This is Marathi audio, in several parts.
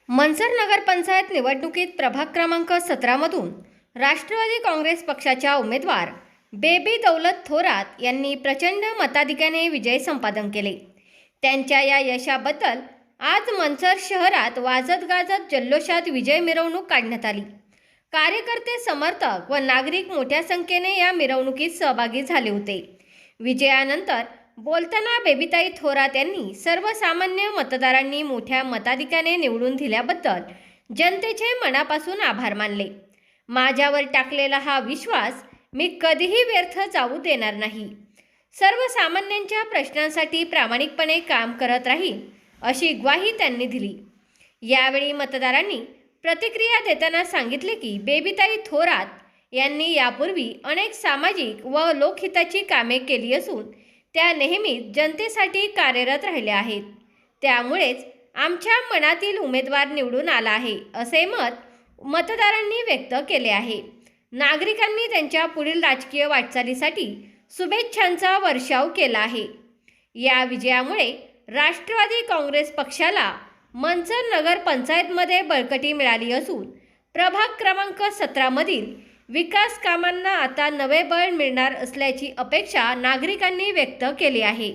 मनसर नगरपंचायत निवडणुकीत प्रभाग क्रमांक 17 मधून राष्ट्रवादी काँग्रेस पक्षाच्या उमेदवार बेबी दौलत थोरात यांनी प्रचंड मताधिक्याने विजय संपादन केले। त्यांच्या या यशाबद्दल आज मनसर शहरात वाजत गाजत जल्लोषात विजय मिरवणूक काढण्यात आली। कार्यकर्ते, समर्थक व नागरिक मोठ्या संख्येने या मिरवणुकीत सहभागी झाले होते। विजयानंतर बोलताना बेबीताई थोरात यांनी सर्वसामान्य मतदारांनी मोठ्या मताधिक्याने निवडून दिल्याबद्दल जनतेचे मनापासून आभार मानले। माझ्यावर टाकलेला हा विश्वास मी कधीही व्यर्थ जाऊ देणार नाही। सर्वसामान्यांच्या प्रश्नांसाठी प्रामाणिकपणे काम करत राहील अशी ग्वाही त्यांनी दिली। यावेळी मतदारांनी प्रतिक्रिया देताना सांगितले की बेबीताई थोरात यांनी यापूर्वी अनेक सामाजिक व लोकहिताची कामे केली असून त्या नेहमीच जनतेसाठी कार्यरत राहिल्या आहेत। त्यामुळेच आमच्या मनातील उमेदवार निवडून आला आहे असे मत मतदारांनी व्यक्त केले आहे। नागरिकांनी त्यांच्या पुढील राजकीय वाटचालीसाठी शुभेच्छांचा वर्षाव केला आहे। या विजयामुळे राष्ट्रवादी काँग्रेस पक्षाला मनसर नगर पंचायतमध्ये बळकटी मिळाली असून प्रभाग क्रमांक 17 मधील विकास कामांना आता नवे बळ मिळणार असल्याची अपेक्षा नागरिकांनी व्यक्त केली आहे।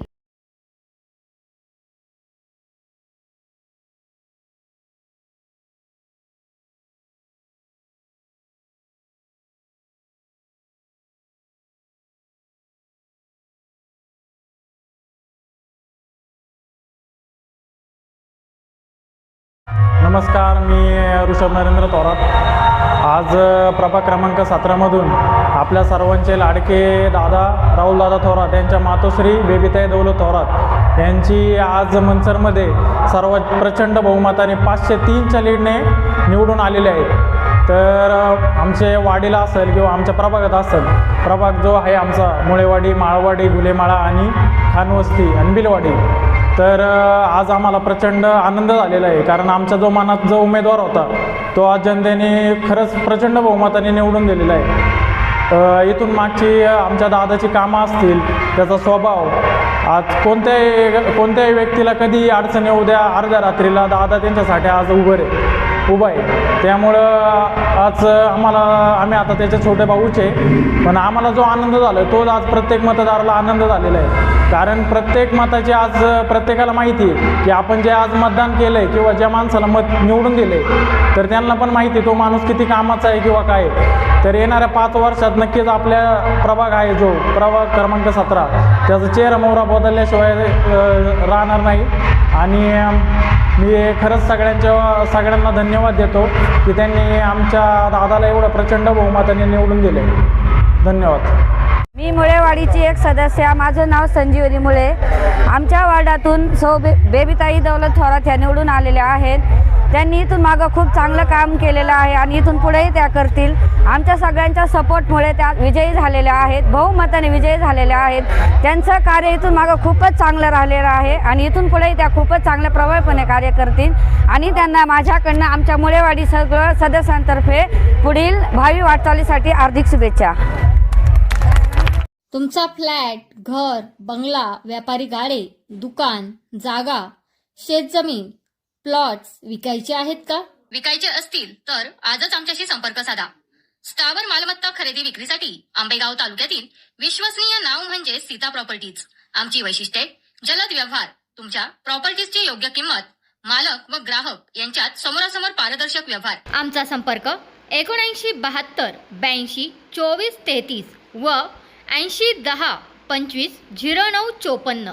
नमस्कार, मी ऋषभ नरेंद्र थोरात। आज प्रभाग क्रमांक 17 मधून आपल्या सर्वांचे लाडके दादा राहुलदादा थोरात यांच्या मातोश्री बेबीताई दौलत थोरात यांची आज मनसरमध्ये सर्वात प्रचंड बहुमताने 503च्या लीडने निवडून आलेले आहेत। तर आमचे वाडीला असेल किंवा आमच्या प्रभागात असेल, प्रभाग जो आहे आमचा मुळेवाडी, माळवाडी, गुलेमाळा आणि खानवस्ती आणि बिलवाडी, तर आज आम्हाला प्रचंड आनंद झालेला आहे। कारण आमच्या जो मनात जो उमेदवार होता तो आज जनतेने खरंच प्रचंड बहुमताने निवडून दिलेला आहे। इथून मागची आमच्या दादाची कामं असतील, त्याचा स्वभाव, आज कोणत्याही व्यक्तीला कधी अडचण येऊ द्या, अर्ध्या रात्रीला दादा त्यांच्यासाठी आज उभा आहे। त्यामुळं आज आम्ही आता त्याचे छोटे भाऊच आहे, पण आम्हाला जो आनंद झाला तो आज प्रत्येक मतदाराला आनंद झालेला आहे। कारण प्रत्येक मताची आज प्रत्येकाला माहिती आहे की आपण जे आज मतदान केलं आहे किंवा ज्या माणसाला मत निवडून दिले तर त्यांना पण माहिती आहे तो माणूस किती कामाचा आहे किंवा काय। तर येणाऱ्या 5 वर्षात नक्कीच आपल्या प्रभाग आहे जो प्रभाग क्रमांक 17 त्याचा चेहरा मोहरा बदलल्याशिवाय राहणार नाही। आणि मी खरंच सगळ्यांना धन्यवाद देतो की त्यांनी आमच्या दादाला एवढं प्रचंड बहुमताने निवडून दिले। धन्यवाद। मी मुळेवाडीची एक सदस्य, माझं नाव संजीवनी मुळे। आमच्या वार्डातून बेबीताई दौलत थोरात ह्या निवडून आलेल्या आहेत। त्यांनी इथून मागं खूप चांगलं काम केलेलं आहे आणि इथून पुढेही त्या करतील। आमच्या सगळ्यांच्या सपोर्टमुळे त्या विजयी झालेल्या आहेत, बहुमताने विजयी झालेल्या आहेत। त्यांचं कार्य इथून मागं खूपच चांगलं राहिलेलं आहे आणि इथून पुढेही त्या खूपच चांगल्या प्रभावीपणे कार्य करतील। आणि त्यांना माझ्याकडनं आमच्या मुळेवाडी सगळं सदस्यांतर्फे पुढील भावी वाटचालीसाठी हार्दिक शुभेच्छा। तुमचा फ्लॅट, घर, बंगला, व्यापारी गाडे, दुकान, जागा, शेतजमीन, प्लॉट्स विकायचे आहेत का? विकायचे असतील तर आजच आमच्याशी संपर्क साधा। स्थावर मालमत्ता खरेदी विक्रीसाठी आंबेगाव तालुक्यातील विश्वसनीय नाव म्हणजे सीता प्रॉपर्टीज। आमची वैशिष्ट्ये: जलद व्यवहार, तुमच्या प्रॉपर्टीजची योग्य किंमत, मालक व ग्राहक यांच्यात समोरासमोर पारदर्शक व्यवहार। आमचा संपर्क 79 72 82 24 33 व 80 10 25 09 54।